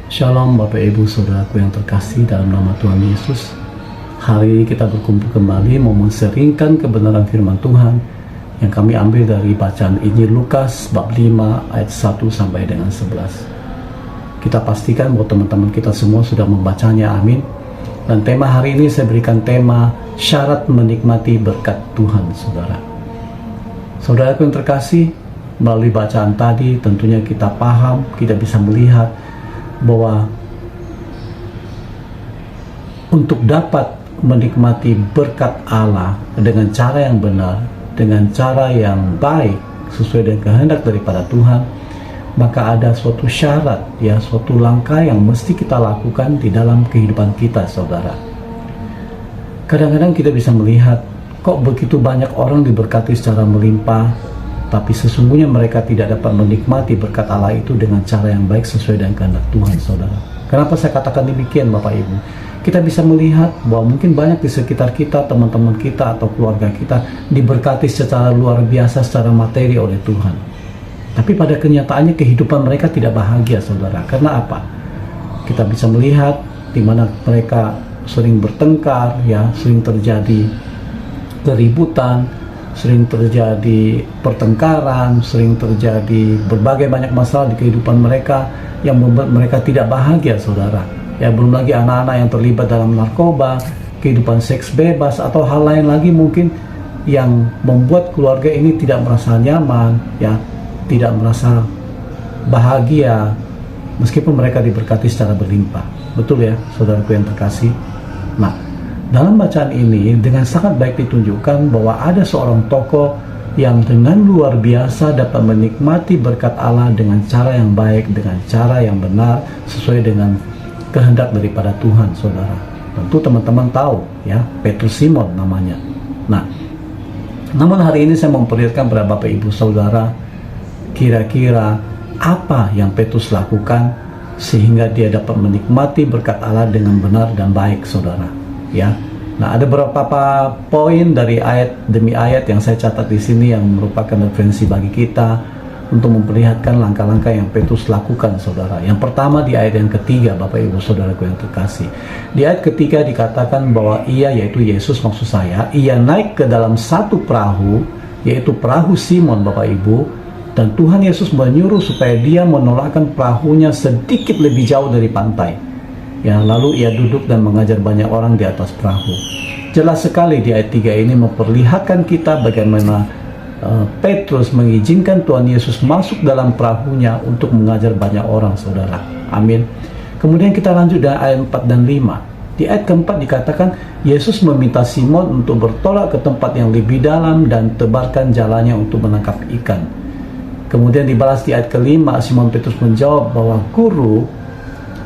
Shalom Bapak Ibu Saudaraku yang terkasih dalam nama Tuhan Yesus. Hari ini kita berkumpul kembali mau menseringkan kebenaran firman Tuhan yang kami ambil dari bacaan Injil Lukas bab 5 ayat 1 sampai dengan 11. Kita pastikan bahwa teman-teman kita semua sudah membacanya, amin. Dan tema hari ini saya berikan tema syarat menikmati berkat Tuhan, saudara. Saudaraku yang terkasih, melalui bacaan tadi tentunya kita paham, kita bisa melihat bahwa untuk dapat menikmati berkat Allah dengan cara yang benar, dengan cara yang baik sesuai dengan kehendak daripada Tuhan, maka ada suatu syarat, ya, suatu langkah yang mesti kita lakukan di dalam kehidupan kita, saudara. Kadang-kadang kita bisa melihat kok begitu banyak orang diberkati secara melimpah, tapi sesungguhnya mereka tidak dapat menikmati berkat Allah itu dengan cara yang baik sesuai dengan kehendak Tuhan, saudara. Kenapa saya katakan demikian, Bapak Ibu? Kita bisa melihat bahwa mungkin banyak di sekitar kita, teman-teman kita atau keluarga kita diberkati secara luar biasa, secara materi oleh Tuhan. Tapi pada kenyataannya kehidupan mereka tidak bahagia, saudara. Karena apa? Kita bisa melihat di mana mereka sering bertengkar, ya, sering terjadi keributan, sering terjadi pertengkaran, sering terjadi berbagai banyak masalah di kehidupan mereka yang membuat mereka tidak bahagia, saudara. Ya, belum lagi anak-anak yang terlibat dalam narkoba, kehidupan seks bebas, atau hal lain lagi mungkin yang membuat keluarga ini tidak merasa nyaman, ya, tidak merasa bahagia meskipun mereka diberkati secara berlimpah. Betul ya, saudaraku yang terkasih? Nah, dalam bacaan ini dengan sangat baik ditunjukkan bahwa ada seorang tokoh yang dengan luar biasa dapat menikmati berkat Allah dengan cara yang baik, dengan cara yang benar, sesuai dengan kehendak daripada Tuhan, saudara. Tentu teman-teman tahu, ya, Petrus Simon namanya. Nah, namun hari ini saya memperlihatkan kepada Bapak Ibu Saudara, kira-kira apa yang Petrus lakukan sehingga dia dapat menikmati berkat Allah dengan benar dan baik, saudara. Ya, nah ada beberapa poin dari ayat demi ayat yang saya catat di sini yang merupakan referensi bagi kita untuk memperlihatkan langkah-langkah yang Petrus lakukan, saudara. Yang pertama di ayat yang ketiga, Bapak Ibu Saudaraku yang terkasih. Di ayat ketiga dikatakan bahwa ia, yaitu Yesus maksud saya, ia naik ke dalam satu perahu, yaitu perahu Simon, Bapak Ibu, dan Tuhan Yesus menyuruh supaya dia menolakkan perahunya sedikit lebih jauh dari pantai. Ya, lalu ia duduk dan mengajar banyak orang di atas perahu. Jelas sekali di ayat 3 ini memperlihatkan kita bagaimana Petrus mengizinkan Tuhan Yesus masuk dalam perahunya untuk mengajar banyak orang, saudara. Amin. Kemudian kita lanjut dari ayat 4 dan 5. Di ayat keempat dikatakan Yesus meminta Simon untuk bertolak ke tempat yang lebih dalam dan tebarkan jalannya untuk menangkap ikan. Kemudian dibalas di ayat kelima, Simon Petrus menjawab bahwa Guru,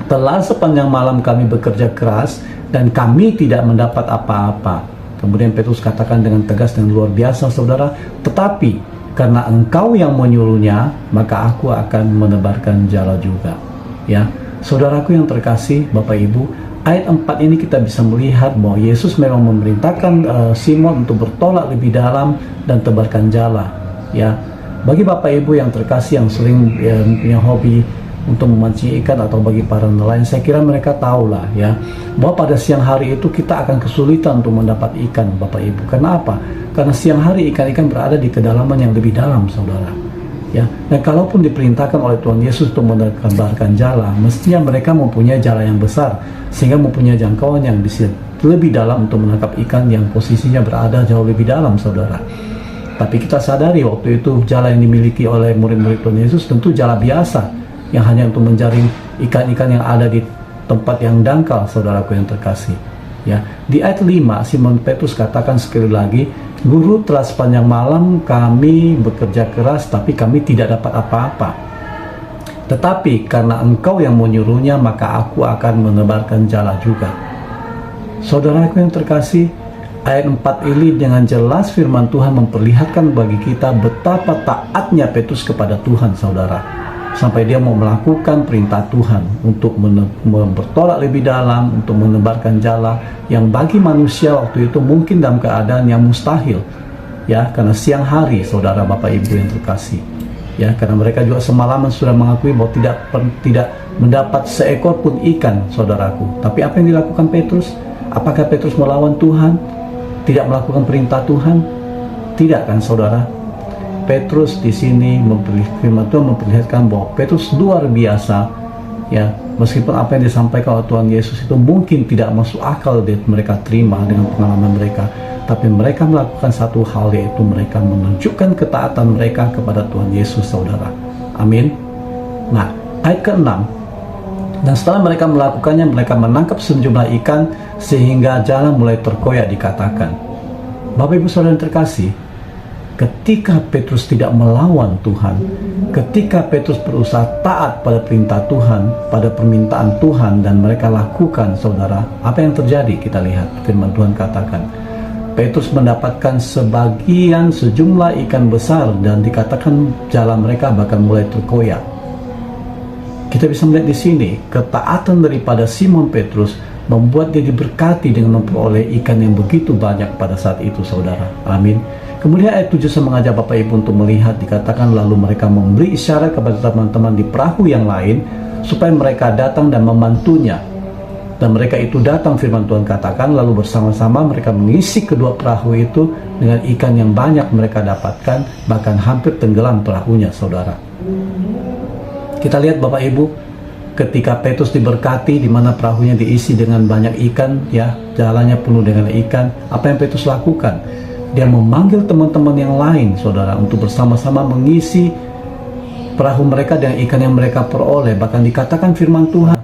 telah sepanjang malam kami bekerja keras dan kami tidak mendapat apa-apa. Kemudian Petrus katakan dengan tegas dan luar biasa, saudara, tetapi karena engkau yang menyuruhnya, maka aku akan menebarkan jala juga. Ya, saudaraku yang terkasih, Bapak Ibu, ayat 4 ini kita bisa melihat bahwa Yesus memang memerintahkan Simon untuk bertolak lebih dalam dan tebarkan jala. Ya, bagi Bapak Ibu yang terkasih yang sering punya hobi untuk memancing ikan, atau bagi para nelayan, saya kira mereka tahulah, ya, bahwa pada siang hari itu kita akan kesulitan untuk mendapat ikan, Bapak Ibu. Karena apa? Karena siang hari ikan-ikan berada di kedalaman yang lebih dalam, saudara. Ya, dan kalaupun diperintahkan oleh Tuhan Yesus untuk menebarkan jala, mestinya mereka mempunyai jala yang besar sehingga mempunyai jangkauan yang bisa lebih dalam untuk menangkap ikan yang posisinya berada jauh lebih dalam, saudara. Tapi kita sadari waktu itu jala yang dimiliki oleh murid-murid Tuhan Yesus tentu jala biasa yang hanya untuk menjaring ikan-ikan yang ada di tempat yang dangkal, saudaraku yang terkasih. Ya, di ayat 5 Simon Petrus katakan sekali lagi, Guru, telah sepanjang malam kami bekerja keras tapi kami tidak dapat apa-apa. Tetapi karena engkau yang menyuruhnya, maka aku akan menebarkan jala juga. Saudaraku yang terkasih, ayat 4 ini dengan jelas firman Tuhan memperlihatkan bagi kita betapa taatnya Petrus kepada Tuhan, saudara. Sampai dia mau melakukan perintah Tuhan untuk bertolak lebih dalam, untuk menebarkan jala yang bagi manusia waktu itu mungkin dalam keadaan yang mustahil, ya, karena siang hari, saudara Bapak Ibu yang terkasih. Ya, karena mereka juga semalaman sudah mengakui bahwa tidak mendapat seekor pun ikan, saudaraku. Tapi apa yang dilakukan Petrus? Apakah Petrus melawan Tuhan? Tidak melakukan perintah Tuhan? Tidak kan, saudara? Petrus di sini firman Tuhan memperlihatkan bahwa Petrus luar biasa. Ya, meskipun apa yang disampaikan oleh Tuhan Yesus itu mungkin tidak masuk akal mereka terima dengan pengalaman mereka, tapi mereka melakukan satu hal, yaitu mereka menunjukkan ketaatan mereka kepada Tuhan Yesus, saudara. Amin. Nah, ayat ke-6, dan setelah mereka melakukannya, mereka menangkap sejumlah ikan sehingga jalan mulai terkoyak, dikatakan. Bapak Ibu Saudara yang terkasih, ketika Petrus tidak melawan Tuhan, ketika Petrus berusaha taat pada perintah Tuhan, pada permintaan Tuhan, dan mereka lakukan, saudara, apa yang terjadi? Kita lihat firman Tuhan katakan, Petrus mendapatkan sejumlah ikan besar, dan dikatakan jalan mereka bahkan mulai terkoyak. Kita bisa melihat di sini ketaatan daripada Simon Petrus membuat dia diberkati dengan memperoleh ikan yang begitu banyak pada saat itu, saudara. Amin. Kemudian ayat 7 saya mengajak Bapak Ibu untuk melihat, dikatakan lalu mereka memberi isyarat kepada teman-teman di perahu yang lain supaya mereka datang dan membantunya. Dan mereka itu datang, firman Tuhan katakan, lalu bersama-sama mereka mengisi kedua perahu itu dengan ikan yang banyak mereka dapatkan, bahkan hampir tenggelam perahunya, saudara. Kita lihat Bapak Ibu, ketika Petrus diberkati, di mana perahunya diisi dengan banyak ikan, ya, jalannya penuh dengan ikan, apa yang Petrus lakukan? Dia memanggil teman-teman yang lain, saudara, untuk bersama-sama mengisi perahu mereka dengan ikan yang mereka peroleh. Bahkan dikatakan firman Tuhan,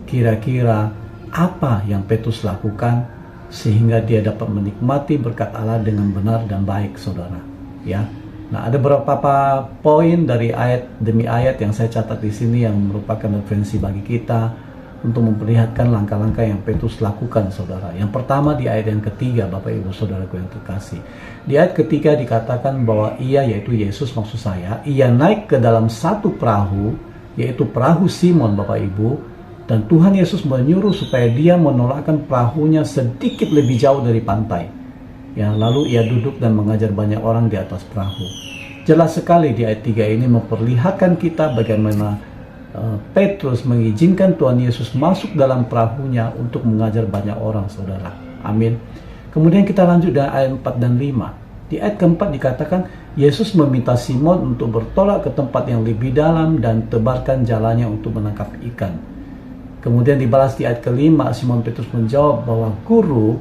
kira-kira apa yang Petrus lakukan sehingga dia dapat menikmati berkat Allah dengan benar dan baik, saudara. Ya, nah ada beberapa poin dari ayat demi ayat yang saya catat di sini yang merupakan referensi bagi kita untuk memperlihatkan langkah-langkah yang Petrus lakukan, saudara. Yang pertama di ayat yang ketiga, Bapak Ibu Saudaraku yang terkasih. Di ayat ketiga dikatakan bahwa ia, yaitu Yesus maksud saya, ia naik ke dalam satu perahu, yaitu perahu Simon, Bapak Ibu. Dan Tuhan Yesus menyuruh supaya dia menolakkan perahunya sedikit lebih jauh dari pantai. Ya, lalu ia duduk dan mengajar banyak orang di atas perahu. Jelas sekali di ayat 3 ini memperlihatkan kita bagaimana Petrus mengizinkan Tuhan Yesus masuk dalam perahunya untuk mengajar banyak orang, saudara. Amin. Kemudian kita lanjut dengan ayat 4 dan 5. Di ayat keempat dikatakan, Yesus meminta Simon untuk bertolak ke tempat yang lebih dalam dan tebarkan jalannya untuk menangkap ikan. Kemudian dibalas di ayat kelima, Simon Petrus menjawab bahwa, Guru,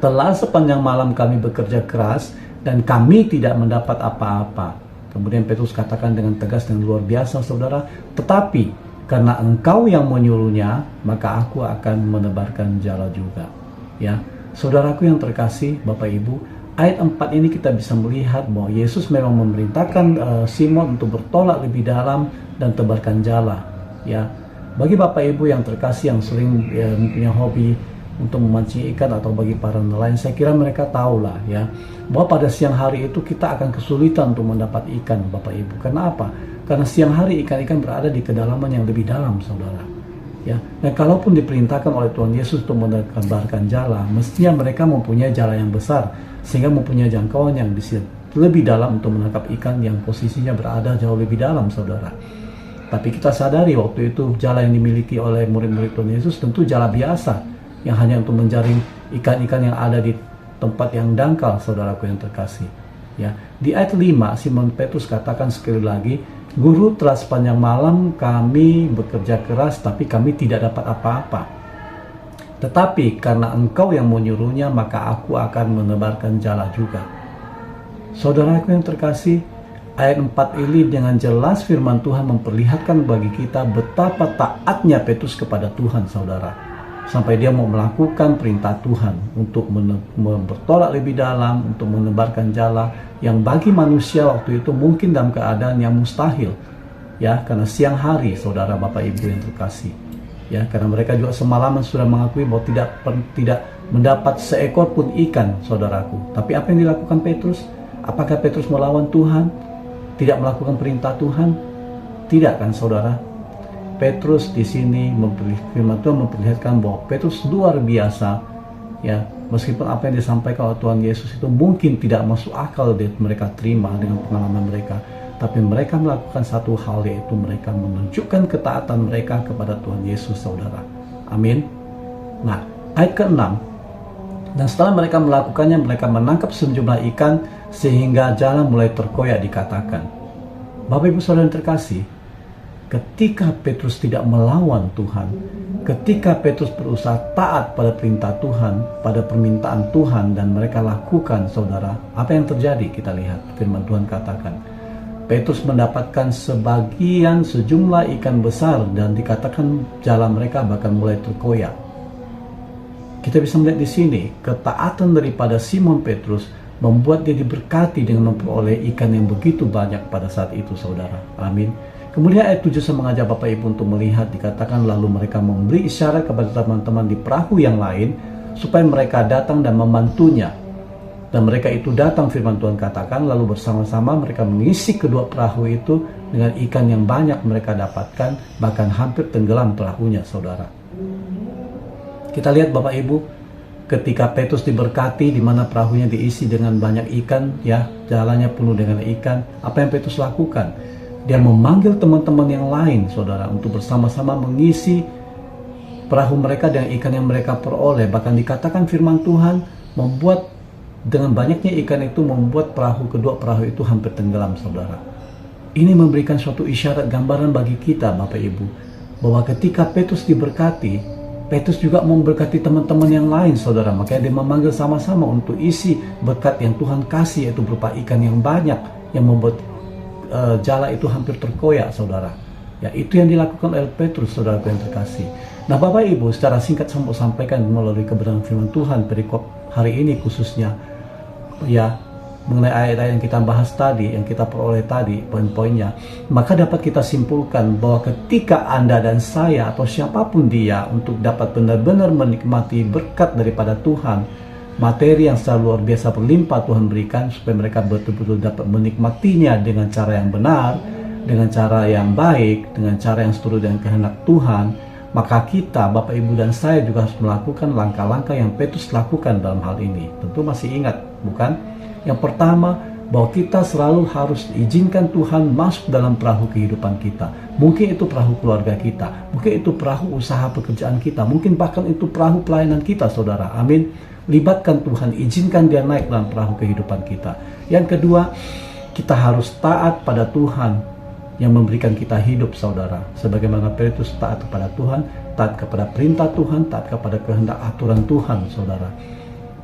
telah sepanjang malam kami bekerja keras dan kami tidak mendapat apa-apa. Kemudian Petrus katakan dengan tegas dan luar biasa, saudara, tetapi karena engkau yang menyuruhnya, maka aku akan menebarkan jala juga. Ya, saudaraku yang terkasih, Bapak Ibu, ayat 4 ini kita bisa melihat bahwa Yesus memang memerintahkan Simon untuk bertolak lebih dalam dan tebarkan jala. Ya, bagi Bapak Ibu yang terkasih yang sering mempunyai hobi untuk memancing ikan, atau bagi para nelayan, saya kira mereka tahulah ya, bahwa pada siang hari itu kita akan kesulitan untuk mendapat ikan, Bapak Ibu. Karena apa? Karena siang hari ikan-ikan berada di kedalaman yang lebih dalam, saudara. Ya, dan kalaupun diperintahkan oleh Tuhan Yesus untuk menebarkan jala, mestinya mereka mempunyai jala yang besar, sehingga mempunyai jangkauan yang lebih dalam untuk menangkap ikan yang posisinya berada jauh lebih dalam, saudara. Tapi kita sadari waktu itu jala yang dimiliki oleh murid-murid Tuhan Yesus tentu jala biasa, yang hanya untuk menjaring ikan-ikan yang ada di tempat yang dangkal, saudaraku yang terkasih. Ya, di ayat 5 Simon Petrus katakan sekali lagi, Guru, telah sepanjang malam kami bekerja keras, tapi kami tidak dapat apa-apa. Tetapi karena engkau yang menyuruhnya, maka aku akan menebarkan jala juga. Saudaraku yang terkasih, ayat 4 ini dengan jelas firman Tuhan memperlihatkan bagi kita betapa taatnya Petrus kepada Tuhan, saudara. Sampai dia mau melakukan perintah Tuhan untuk bertolak lebih dalam, untuk menebarkan jala yang bagi manusia waktu itu mungkin dalam keadaan yang mustahil. Ya, karena siang hari, saudara Bapak Ibu yang terkasih. Ya, karena mereka juga semalaman sudah mengakui bahwa tidak mendapat seekor pun ikan, saudaraku. Tapi apa yang dilakukan Petrus? Apakah Petrus melawan Tuhan? Tidak melakukan perintah Tuhan? Tidak kan, saudara? Petrus di sini firman Tuhan memperlihatkan bahwa Petrus luar biasa. Ya, meskipun apa yang disampaikan oleh Tuhan Yesus itu mungkin tidak masuk akal mereka terima dengan pengalaman mereka, tapi mereka melakukan satu hal, yaitu mereka menunjukkan ketaatan mereka kepada Tuhan Yesus, saudara. Amin. Nah, ayat ke-6, dan setelah mereka melakukannya, mereka menangkap sejumlah ikan sehingga jalan mulai terkoyak, dikatakan. Bapak Ibu Saudara yang terkasih, ketika Petrus tidak melawan Tuhan, ketika Petrus berusaha taat pada perintah Tuhan, pada permintaan Tuhan, dan mereka lakukan, saudara, apa yang terjadi? Kita lihat firman Tuhan katakan, Petrus mendapatkan sebagian sejumlah ikan besar, dan dikatakan jalan mereka bahkan mulai terkoyak. Kita bisa melihat di sini ketaatan daripada Simon Petrus membuat dia diberkati dengan memperoleh ikan yang begitu banyak pada saat itu, saudara. Amin. Kemudian ayat 7 saya mengajak Bapak Ibu untuk melihat, dikatakan lalu mereka memberi isyarat kepada teman-teman di perahu yang lain supaya mereka datang dan membantunya. Dan mereka itu datang, firman Tuhan katakan, lalu bersama-sama mereka mengisi kedua perahu itu dengan ikan yang banyak mereka dapatkan, bahkan hampir tenggelam perahunya, saudara. Kita lihat Bapak Ibu, ketika Petrus diberkati, di mana perahunya diisi dengan banyak ikan, ya, jalannya penuh dengan ikan, apa yang Petrus lakukan? Dia memanggil teman-teman yang lain, saudara, untuk bersama-sama mengisi perahu mereka dengan ikan yang mereka peroleh. Bahkan dikatakan firman Tuhan membuat, dengan banyaknya ikan itu membuat kedua perahu itu hampir tenggelam, saudara. Ini memberikan suatu isyarat gambaran bagi kita, Bapak Ibu, bahwa ketika Petrus diberkati, Petrus juga memberkati teman-teman yang lain, saudara. Makanya dia memanggil sama-sama untuk isi berkat yang Tuhan kasih, yaitu berupa ikan yang banyak yang membuat jala itu hampir terkoyak, saudara. Ya, itu yang dilakukan oleh Petrus, saudara yang terkasih. Nah, Bapak Ibu, secara singkat saya mau sampaikan melalui kebenaran firman Tuhan perikop hari ini khususnya, ya, mengenai ayat-ayat yang kita bahas tadi, yang kita peroleh tadi, poin-poinnya, maka dapat kita simpulkan bahwa ketika Anda dan saya atau siapapun dia untuk dapat benar-benar menikmati berkat daripada Tuhan, materi yang secara luar biasa berlimpah Tuhan berikan, supaya mereka betul-betul dapat menikmatinya dengan cara yang benar, dengan cara yang baik, dengan cara yang seturut dengan kehendak Tuhan, maka kita, Bapak Ibu dan saya juga harus melakukan langkah-langkah yang Petrus lakukan dalam hal ini. Tentu masih ingat, bukan? Yang pertama, bahwa kita selalu harus izinkan Tuhan masuk dalam perahu kehidupan kita. Mungkin itu perahu keluarga kita, mungkin itu perahu usaha pekerjaan kita, mungkin bahkan itu perahu pelayanan kita, saudara. Amin. Libatkan Tuhan, izinkan dia naik dalam perahu kehidupan kita. Yang kedua, kita harus taat pada Tuhan yang memberikan kita hidup, saudara. Sebagaimana Petrus taat kepada Tuhan, taat kepada perintah Tuhan, taat kepada kehendak aturan Tuhan, saudara.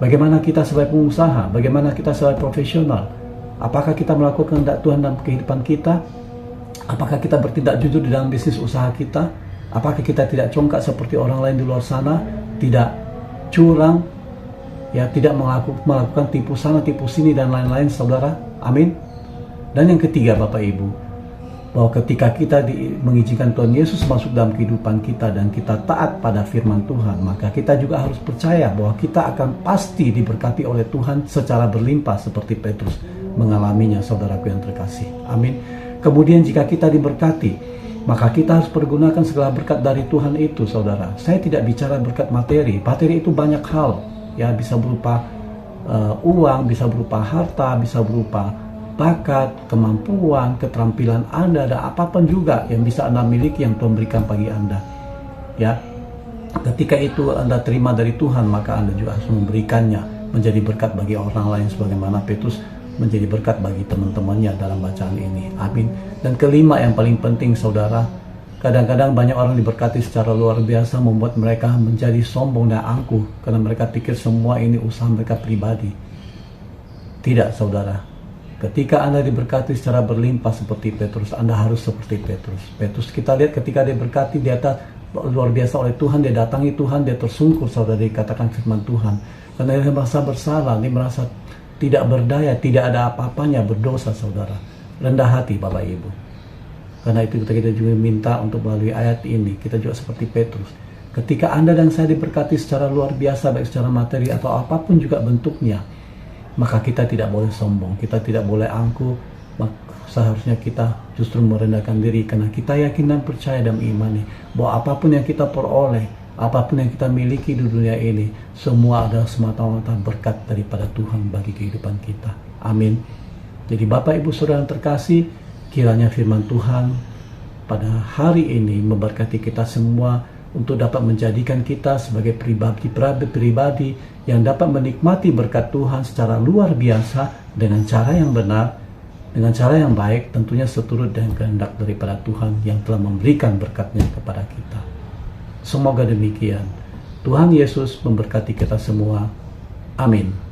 Bagaimana kita sebagai pengusaha, bagaimana kita sebagai profesional, apakah kita melakukan kehendak Tuhan dalam kehidupan kita? Apakah kita bertindak jujur di dalam bisnis usaha kita? Apakah kita tidak congkak seperti orang lain di luar sana, tidak curang, ya, tidak melakukan tipu sana tipu sini dan lain-lain, saudara? Amin. Dan yang ketiga, Bapak Ibu, bahwa ketika kita mengizinkan Tuhan Yesus masuk dalam kehidupan kita dan kita taat pada firman Tuhan, maka kita juga harus percaya bahwa kita akan pasti diberkati oleh Tuhan secara berlimpah seperti Petrus mengalaminya, saudaraku yang terkasih. Amin. Kemudian jika kita diberkati, maka kita harus pergunakan segala berkat dari Tuhan itu, saudara. Saya tidak bicara berkat materi. Materi itu banyak hal, ya, bisa berupa uang, bisa berupa harta, bisa berupa bakat, kemampuan, keterampilan Anda, dan apapun juga yang bisa Anda miliki yang Tuhan berikan bagi Anda. Ya, ketika itu Anda terima dari Tuhan, maka Anda juga harus memberikannya menjadi berkat bagi orang lain, sebagaimana Petrus menjadi berkat bagi teman-temannya dalam bacaan ini. Amin. Dan kelima yang paling penting, saudara, kadang-kadang banyak orang diberkati secara luar biasa membuat mereka menjadi sombong dan angkuh karena mereka pikir semua ini usaha mereka pribadi. Tidak, saudara. Ketika Anda diberkati secara berlimpah seperti Petrus, Anda harus seperti Petrus. Petrus kita lihat ketika dia berkati, dia luar biasa oleh Tuhan, dia datangi Tuhan, dia tersungkur, saudara, dikatakan firman Tuhan. Karena dia merasa bersalah, dia merasa tidak berdaya, tidak ada apa-apanya, berdosa, saudara. Rendah hati, Bapak Ibu. Karena itu kita juga minta untuk melalui ayat ini, kita juga seperti Petrus. Ketika Anda dan saya diberkati secara luar biasa, baik secara materi atau apapun juga bentuknya, maka kita tidak boleh sombong, kita tidak boleh angkuh. Seharusnya kita justru merendahkan diri karena kita yakin dan percaya dan imani bahwa apapun yang kita peroleh, apapun yang kita miliki di dunia ini, semua adalah semata-mata berkat daripada Tuhan bagi kehidupan kita. Amin. Jadi Bapak Ibu Saudara yang terkasih, Kiranya firman Tuhan pada hari ini memberkati kita semua untuk dapat menjadikan kita sebagai pribadi yang dapat menikmati berkat Tuhan secara luar biasa dengan cara yang benar, dengan cara yang baik, tentunya seturut dengan kehendak daripada Tuhan yang telah memberikan berkatnya kepada kita. Semoga demikian. Tuhan Yesus memberkati kita semua. Amin.